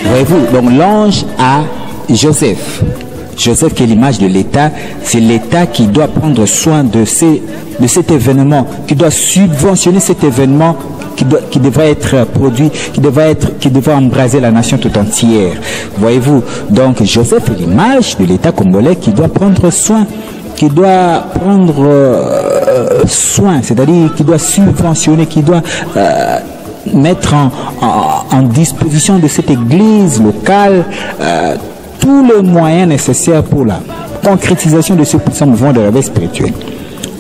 Voyez-vous, donc l'ange a Joseph. Joseph qui est l'image de l'État, c'est l'État qui doit prendre soin de cet événement, qui doit subventionner cet événement qui devrait être produit, qui devrait embraser la nation tout entière. Voyez-vous, donc Joseph est l'image de l'État congolais qui doit prendre soin, c'est-à-dire qui doit subventionner, qui doit mettre en disposition de cette église locale tous les moyens nécessaires pour la concrétisation de ce puissant mouvement de réveil spirituel.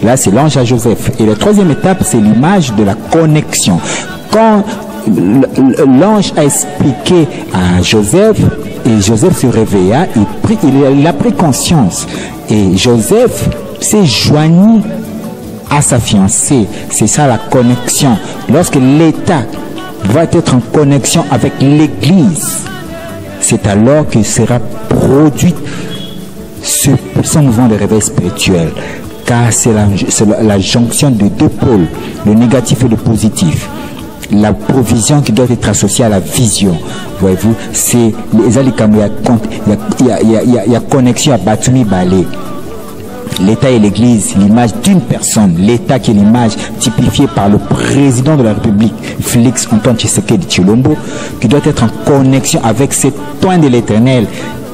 Là, c'est l'ange à Joseph. Et la troisième étape, c'est l'image de la connexion. Quand l'ange a expliqué à Joseph, et Joseph se réveilla, il a pris conscience. Et Joseph s'est joigni à sa fiancée. C'est ça la connexion. Lorsque l'État va être en connexion avec l'Église, c'est alors qu'il sera produit ce puissant mouvement de réveil spirituel. Car c'est la jonction de deux pôles, le négatif et le positif. La provision qui doit être associée à la vision. Voyez-vous, c'est il y a connexion à Batumi Balé. L'État et l'Église, l'image d'une personne. L'État qui est l'image typifiée par le président de la République, Félix Antoine Tshisekedi Tshilombo, qui doit être en connexion avec ce point de l'Éternel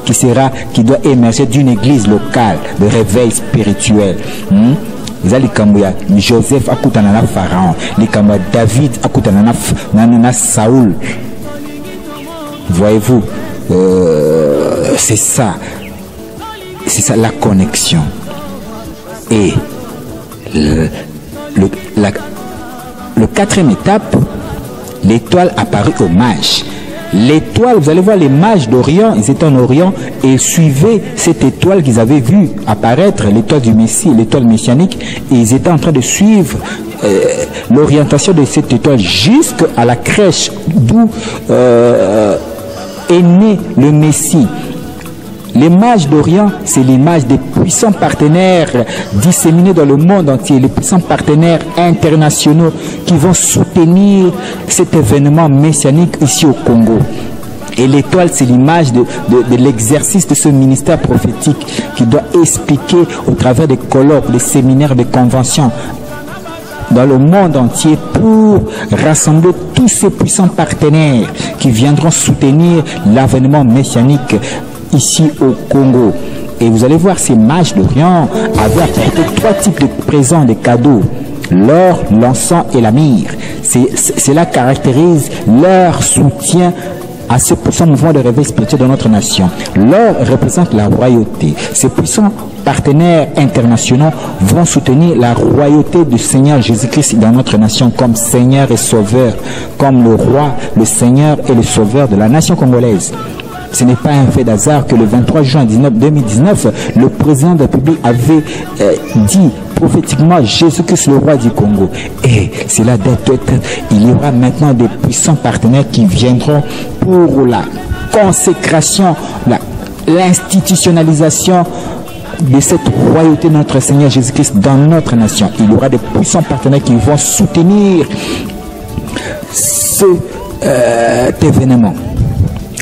qui doit émerger d'une église locale de réveil spirituel. Joseph akutanana Pharaon, David akutanana Saoul. Voyez-vous, c'est ça la connexion. Et le quatrième étape, l'étoile apparut aux mages. L'étoile, vous allez voir les mages d'Orient, ils étaient en Orient et suivaient cette étoile qu'ils avaient vue apparaître, l'étoile du Messie, l'étoile messianique, et ils étaient en train de suivre l'orientation de cette étoile jusqu'à la crèche d'où est né le Messie. Les mages d'Orient, c'est l'image des puissants partenaires disséminés dans le monde entier, les puissants partenaires internationaux qui vont soutenir cet événement messianique ici au Congo. Et l'étoile, c'est l'image de l'exercice de ce ministère prophétique qui doit expliquer au travers des colloques, des séminaires, des conventions dans le monde entier pour rassembler tous ces puissants partenaires qui viendront soutenir l'avènement messianique ici au Congo. Et vous allez voir, ces mages d'Orient avaient apporté 3 types de présents, de cadeaux: l'or, l'encens et la myrrhe. Cela caractérise leur soutien à ce puissant mouvement de réveil spirituel de notre nation. L'or représente la royauté. Ces puissants partenaires internationaux vont soutenir la royauté du Seigneur Jésus-Christ dans notre nation comme Seigneur et Sauveur, comme le roi, le Seigneur et le Sauveur de la nation congolaise. Ce n'est pas un fait d'hasard que le 23 juin 2019, le président de la République avait dit prophétiquement Jésus-Christ le roi du Congo. Et cela doit être, il y aura maintenant des puissants partenaires qui viendront pour la consécration, l'institutionnalisation de cette royauté de notre Seigneur Jésus-Christ dans notre nation. Il y aura des puissants partenaires qui vont soutenir cet événement.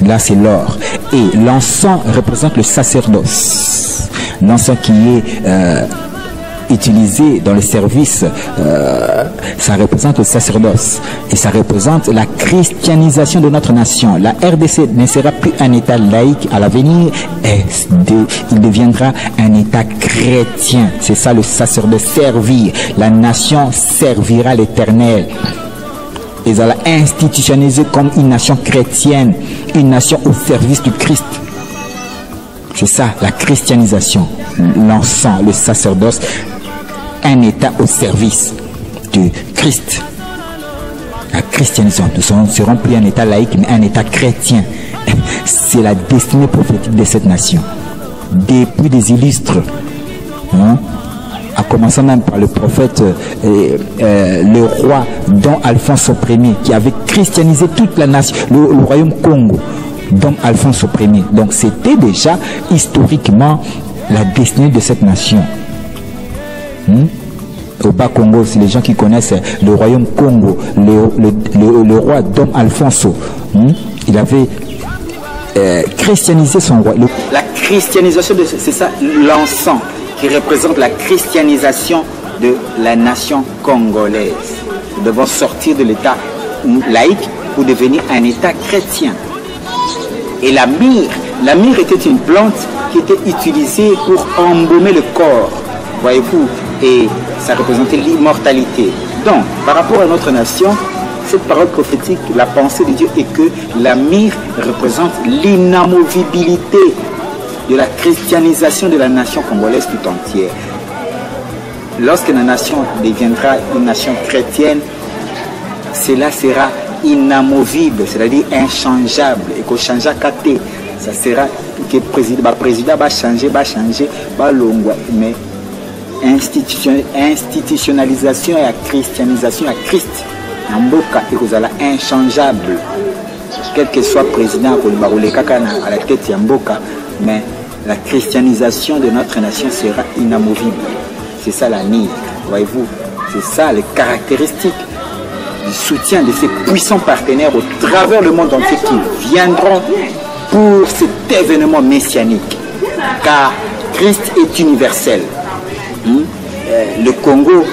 Là, c'est l'or. Et l'encens représente le sacerdoce. L'encens qui est utilisé dans le service, ça représente le sacerdoce. Et ça représente la christianisation de notre nation. La RDC ne sera plus un État laïque à l'avenir, il deviendra un État chrétien. C'est ça le sacerdoce, servir. La nation servira l'Éternel. Ils allaient institutionnaliser comme une nation chrétienne, une nation au service du Christ. C'est ça, la christianisation, l'encens, le sacerdoce, un État au service du Christ. La christianisation, nous ne serons plus un État laïque, mais un État chrétien. C'est la destinée prophétique de cette nation. Depuis des illustres, à commencer même par le prophète, le roi Don Alphonse Ier, qui avait christianisé toute la nation, le royaume Congo. Dom Alphonse Ier. Donc c'était déjà historiquement la destinée de cette nation. Au Bas-Congo, c'est les gens qui connaissent le royaume Congo, le roi Dom Alphonse, il avait christianisé son roi. La christianisation, c'est ça, l'encens qui représente la christianisation de la nation congolaise. Nous devons sortir de l'état laïque pour devenir un état chrétien. Et la myrrhe était une plante qui était utilisée pour embaumer le corps, voyez-vous, et ça représentait l'immortalité. Donc, par rapport à notre nation, cette parole prophétique, la pensée de Dieu est que la myrrhe représente l'inamovibilité de la christianisation de la nation congolaise tout entière. Lorsque la nation deviendra une nation chrétienne, cela sera inamovible, c'est-à-dire inchangeable, et qu'on changera katé. Ça sera que le président va changer, va longwa, mais institutionnalisation et la christianisation à Christ, en boka et que inchangeable, quel que soit président à la tête de Mboka, mais la christianisation de notre nation sera inamovible. C'est ça la myrrhe, voyez-vous, c'est ça les caractéristiques du soutien de ces puissants partenaires au travers le monde entier qui viendront pour cet événement messianique, car Christ est universel. Le Congo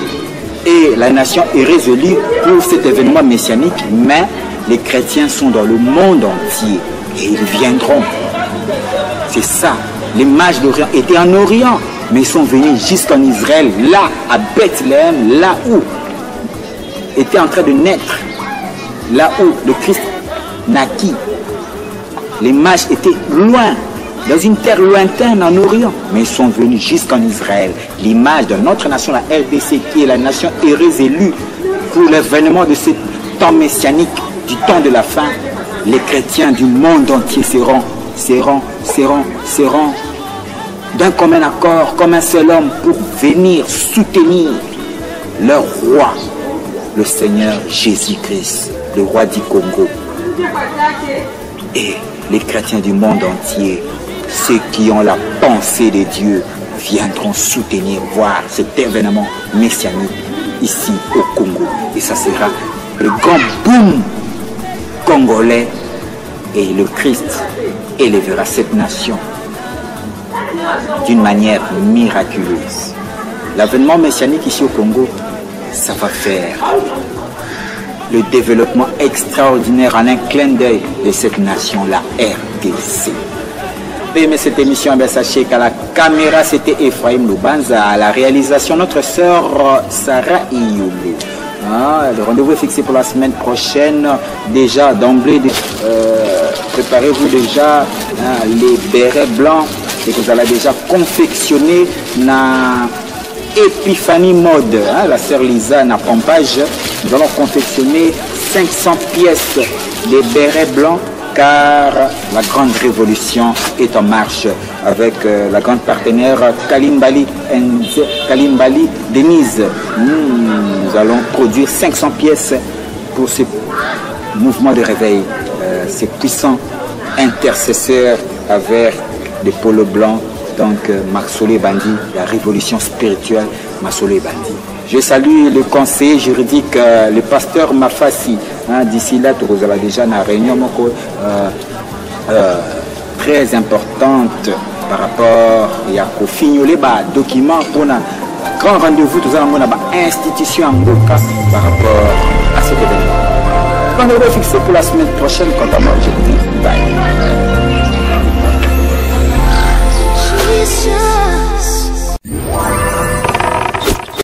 et la nation est résolue pour cet événement messianique, mais les chrétiens sont dans le monde entier et ils viendront. C'est ça. Les mages d'Orient étaient en Orient, mais ils sont venus jusqu'en Israël, là, à Bethléem, là où était en train de naître, là où le Christ naquit. Les mages étaient loin, dans une terre lointaine en Orient, mais ils sont venus jusqu'en Israël. L'image de notre nation, la RDC, qui est la nation résolue pour l'événement de ce temps messianique, du temps de la fin, les chrétiens du monde entier seront d'un commun accord, comme un seul homme, pour venir soutenir leur roi, le Seigneur Jésus-Christ, le roi du Congo. Et les chrétiens du monde entier, ceux qui ont la pensée de Dieu, viendront soutenir, voir cet événement messianique ici au Congo. Et ça sera le grand boom congolais, et le Christ élèvera cette nation d'une manière miraculeuse. L'avènement messianique ici au Congo, ça va faire le développement extraordinaire en un clin d'œil de cette nation, la RDC. Aimez cette émission, sachez qu'à la caméra c'était Ephraim Lubanza, à la réalisation notre sœur Sarah Iyulu. Le rendez-vous est fixé pour la semaine prochaine. Déjà d'emblée, préparez-vous déjà les bérets blancs et que vous allez déjà confectionner na Epiphanie Mode. La sœur Lisa na pompage. Nous allons confectionner 500 pièces de bérets blancs, car la grande révolution est en marche avec la grande partenaire Kalimbali Denise. Nous allons produire 500 pièces pour ce mouvement de réveil, ces puissants intercesseurs avec des polos blancs. Donc Maxolé Bandi, la révolution spirituelle Maxolé Bandi. Je salue le conseiller juridique, le pasteur Mafasi. D'ici là, vous avez déjà une réunion très importante par rapport à finir les documents pour un grand rendez-vous. Nous avons une institution en Boka par rapport à cet événement. Rendez-vous fixé pour la semaine prochaine. Quant à moi, je vous dis